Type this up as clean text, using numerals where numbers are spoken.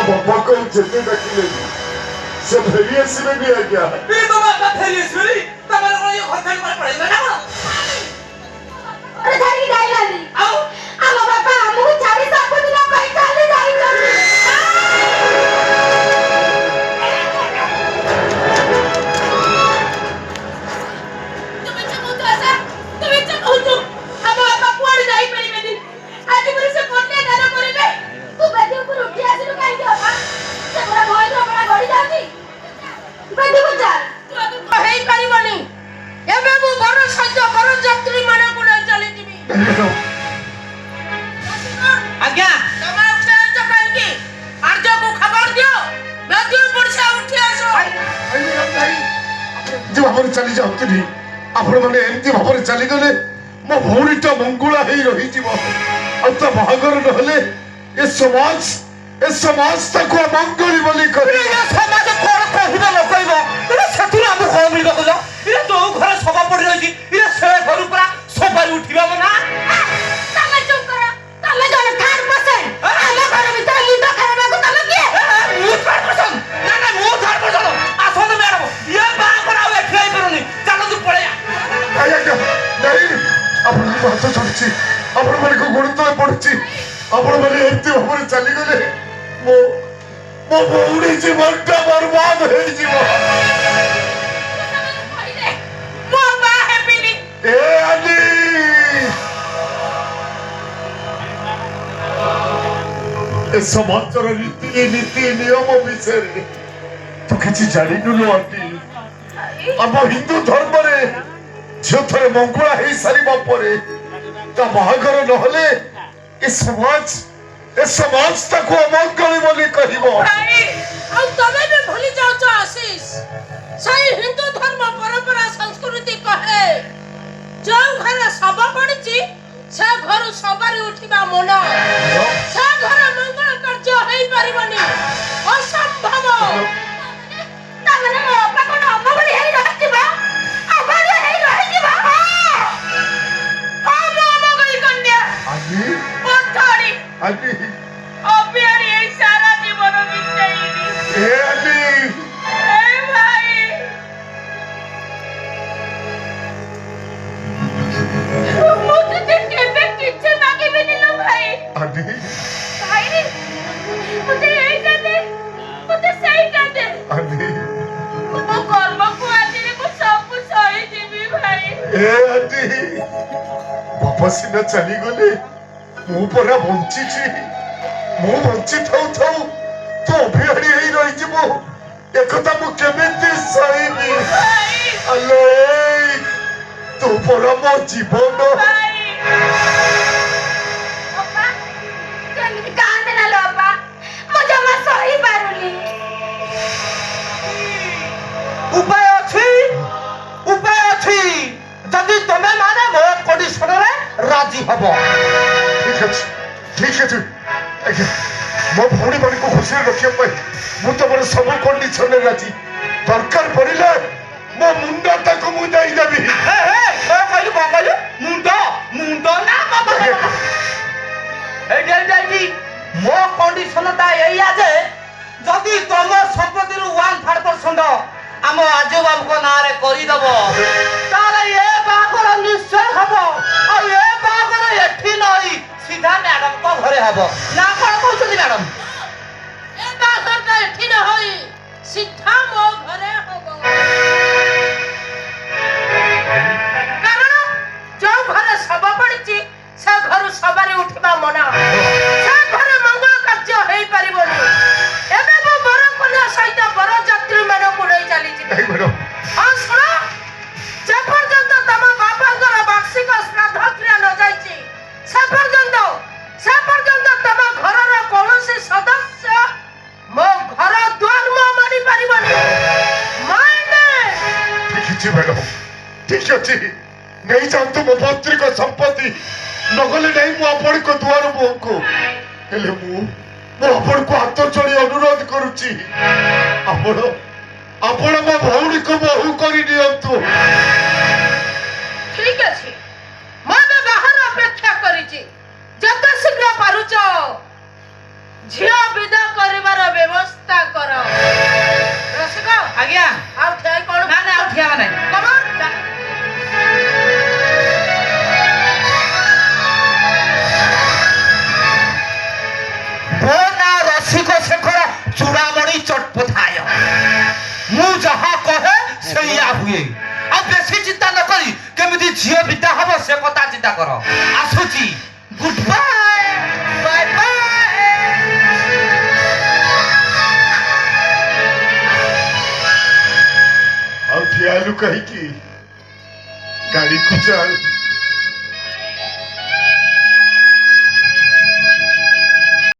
बाबा को जेते डाकिले से फेरी आसीबेनी आज्ञा ए बाबा का फेरी आसीबेनी तमर को ये होटल पर पड़ेगा ना अरे धारी गाइलानी आओ ଆମ ବାପା ଆମକୁ ଛାଡ଼ି ସବୁଦିନ ପାଇଁ ଚାଲି ଯାଇଛନ୍ତି। ତୁମେ ଯେ କହୁଛ ଆଶା ତୁମେ ଯେ କହୁଛ ଆମ ବାପା କୁଆଡ଼େ ଯାଇପାରିବେନି ଆଜି ପରେ ସେ କନ୍ୟା ଦାନ କରିବେ ତୁ ବେଦି ଉପରୁ ଉଠି ଆସିଲୁ କାହିଁକି ବାପା ସେ ପୁରା ଭୟର ଅବଳା ଗଡ଼ି ଯାଉଛି ବେଦିକୁ ଚାଲ ତୁ ଆଗକୁ ହେଇପାରିବନି ଏବେ ମୁଁ ବର ସହିତ ବର ଯାତ୍ରୀ ମାନଙ୍କୁ ନେଇ ଚାଲିଯିବି। आज्ञा तमा उठे तो कहीं आर्ज को खबर दियो बेदी ऊपर से उठी आसो जे भाବରେ ଚାଲି ଯାଉଥିଲି ଆପଣମାନେ ଏମିତି ଭାବରେ ଚାଲିଗଲେ ମୋ ଭଉଣୀଟା ମଙ୍ଗୁଳା ହେଇ ରହିଯିବ ଆଉ ତା ବାହାଘର ନହେଲେ ଏ ସମାଜ ତାକୁ ଅମଙ୍ଗଳି ବୋଲି କରେ। ଏ ସମାଜ କଣ କହିବ ନ କହିବ ତେବେ ସେଥିରୁ ଆମକୁ କଣ ମିଳିବ କହିଲ ଇରେ ଯୋଉ ଘରେ ସଭା ପଡି ରହିଛି ଇରେ ସେ ଘରୁ ପୁରା ସଭାରେ ଉଠିବ ନା तमे चुप करो तमे जने कार पसंद ଆମ ଘର ଭିତରେ ମୁଣ୍ଡ ଖାଇବାକୁ ତମେ କିଏ ମୁଁ ଥାର୍ଡ ପର୍ସନ ନା ମୁଁ ଥାର୍ଡ ପର୍ସନ ଆସନ୍ତୁ ମ୍ୟାଡମ ଇଏ ବାହାଘର ଆଉ ଏଠି ହେଇପାରୁନି ଚାଲନ୍ତୁ ପଳେଇବା ଆଜ୍ଞା ନାଇଁ ଆପଣଙ୍କୁ ହାତ ଛାଡୁଛି ଆପଣମାନଙ୍କୁ ଗୋଡ଼ ତଳେ ପଡୁଛି ଆପଣମାନେ ଏମିତି ଭାବରେ ଚାଲିଗଲେ ମୋ ଭଉଣୀ ଜୀବନଟା ବର୍ବାଦ ହେଇଯିବ। ମୋ ବା ହେବିନି ଏ ଆଲି ଏ ସମାଜର ରୀତି ନିୟମ ବିଷୟରେ ତୁ କିଛି ଜାଣିନୁ ଆଣ୍ଟି ଆମ ହିନ୍ଦୁ ଧର୍ମରେ ଝିଅ ଥରେ ମଙ୍ଗୁଳା ହେଇ ସାରିବା ପରେ ତା ବାହାଘର ନହେଲେ ଏ ସମାଜ ତାକୁ ଅମଙ୍ଗଳି ବୋଲି କହିବ। ଭାଇ ଆଉ ତମେ ବି ଭୁଲି ଯାଉଛ ଆଶିଷ ସେଇ ହିନ୍ଦୁ ଧର୍ମ ପରମ୍ପରା ସଂସ୍କୃତି କହେ ଯୋଉ ଘରେ ଶବ ପଡ଼ିଛି ସେ ଘରୁ ସବାରି ଉଠିବା ମନା ସେ ଘରେ ମଙ୍ଗଳ କାର୍ଯ୍ୟ ହେଇପାରିବନି ଅସମ୍ଭବ। ତାମାନେ ମୋ ବାପା କଣ ଅମଙ୍ଗଳି ହେଇ ରହିଯିବ ଅଭାଗ୍ୟ ହେଇ ରହିଯିବ ହଁ ମୋ ଅମଙ୍ଗଳି କନ୍ୟା ପଠାଣି ଆଲି ଅବିଆରି ଏଇ ସାରା ଜୀବନ ବିତେଇବି ଏ ଆଲି ଏ ଭାଇ ମୁଁ ତତେ କେବେ କିଛି ମାଗିବିନି ଲୋ ଭାଇ ଆଲି ଭାଇ ମୋତେ ଏଇଟା ଦେ ମୋତେ ସେଇଟା ଦେ ଆଲି ମୋ କର୍ମକୁ ଆଜିରେ ମୁଁ ସବୁ ସହିଯିବି ଭାଇ ଏ ଆଲି ବାପା ସିନା ଚାଲିଗଲେ ମୁଁ ପରା ବଞ୍ଚିଛି ମୁଁ ବଞ୍ଚି ଥାଉ ତୁ ଅଭିଆଡ଼ି ହେଇ ରହିଯିବୁ ଏକଥା ମୁଁ କେମିତି ସହିବି ଭାଇ ଆଲୋ ତୁ ପରା ମୋ ଜୀବନ ଭାଇ ଅପା କେମିତି କାନ୍ଦେ ନା ଲୋ ଅପା ମୁଁ ଜମା ସହି ପାରୁନି ଉପାୟ ଅଛି ଯଦି ତମେ ମାନେ ମୋ କଣ୍ଡିସନରେ ରାଜି ହବ ଠିକ ଅଛି ଆଜ୍ଞା ମୋ ଭଉଣୀ ମାନଙ୍କୁ ଖୁସିରେ ରଖିବା ପାଇଁ ମୁଁ ତମର ସବୁ କଣ୍ଡିସନରେ ରାଜି ଦରକାର ପଡ଼ିଲେ ମୋ ମୁଣ୍ଡଟାକୁ ମୁଁ ଦେଇଦେବି। କହିଲୁ କଣ କହିଲୁ ମୁଣ୍ଡ ନା ଏଇଠି ମୋ କଣ୍ଡିସନଟା ଏଇଆ ଯେ ଯଦି ତମ ସମ୍ପତ୍ତିରୁ 1/3% ଆମ ଆଜୁ ବାବୁଙ୍କ ନାଁରେ କରିଦବ ତାହେଲେ ଏ ବାହାଘର ନିଶ୍ଚୟ ହବ ଆଉ ଏ ବାହାଘର ଏଠି ନଇ ସିଧା ମ୍ୟାଡମଙ୍କ ଘରେ ହବ ନା କଣ କହୁଛନ୍ତି ମ୍ୟାଡମ? ଏ ବାହାଘରଟା ଏଠି ନ ହୋଇ ସିଧା ମୋ ଘରେ ହବ କାରଣ ଯୋଉ ଘରେ ଶବ ପଡ଼ିଛି ସେ ଘରୁ ସବାରି ଉଠିବା ମନା ସେ ଘରେ ମଙ୍ଗଳ କାର୍ଯ୍ୟ ହେଇପାରିବନି ଏବେ ମୁଁ ବର କନ୍ୟା ସହିତ ବର ଯାତ୍ରୀ ମାନଙ୍କୁ ନେଇ ଚାଲିଯିବି ହଁ ଶୁଣ ଯେ ପର୍ଯ୍ୟନ୍ତ ତମ ବାପାଙ୍କର ବାର୍ଷିକ ଶ୍ରାଦ୍ଧ କ୍ରିୟା ନ ଯାଇଛି ସେ ପର୍ଯ୍ୟନ୍ତ ତମ ଘରର କୌଣସି ସଦସ୍ୟ ମୋ ଘର ଦ୍ୱାର ମାଡ଼ି ପାରିବନି ଠିକ ଅଛି ନେଇଯାଆନ୍ତୁ ମୋ ପୈତୃକ ସମ୍ପତ୍ତି ନଗଲେ ନାହିଁ ମୁଁ ଆପଣଙ୍କ ଦୁଆର ମୁହଁକୁ ହେଲେ ମୁଁ ଆପଣଙ୍କୁ ହାତ ଯୋଡ଼ି ଅନୁରୋଧ କରୁଛି ଆପଣ ମୋ ଭଉଣୀକୁ ବୋହୂ କରି ନିଅନ୍ତୁ। ଠିକ ଅଛି ମୁଁ ଏବେ ବାହାର ଅପେକ୍ଷା କରିଛି ଯେତେ ଶୀଘ୍ର ପାରୁଛ ଝିଅ ବିଦା କରିବାର ଚେଷ୍ଟା କର। ରସିକ ଆଜ୍ଞା ଆଉ ଠିଆ ହେଇ କଣ ନା ନା ଆଉ ଠିଆ ହେବା ନାହିଁ। କମନ ମୋ ନାଁ ରସିକ ଶେଖର ଚୂଡ଼ାମଣି ଚଟପଥାୟ। ମୁଁ ଯାହା କହେ ସେଇଆ ହୁଏ। ଆଉ ବେଶୀ ଚିନ୍ତା ନ କରି କେମିତି ଝିଅ ବିଦା ହବ ସେ କଥା ଚିନ୍ତା କର। ଆସୁଛି, ଗୁଡ୍ ବାଏ, ବାଏ ବାଏ। ଆଉ ଠିଆ ହେଲୁ କାହିଁକି? ଗାଡିକୁ ଚାଲ।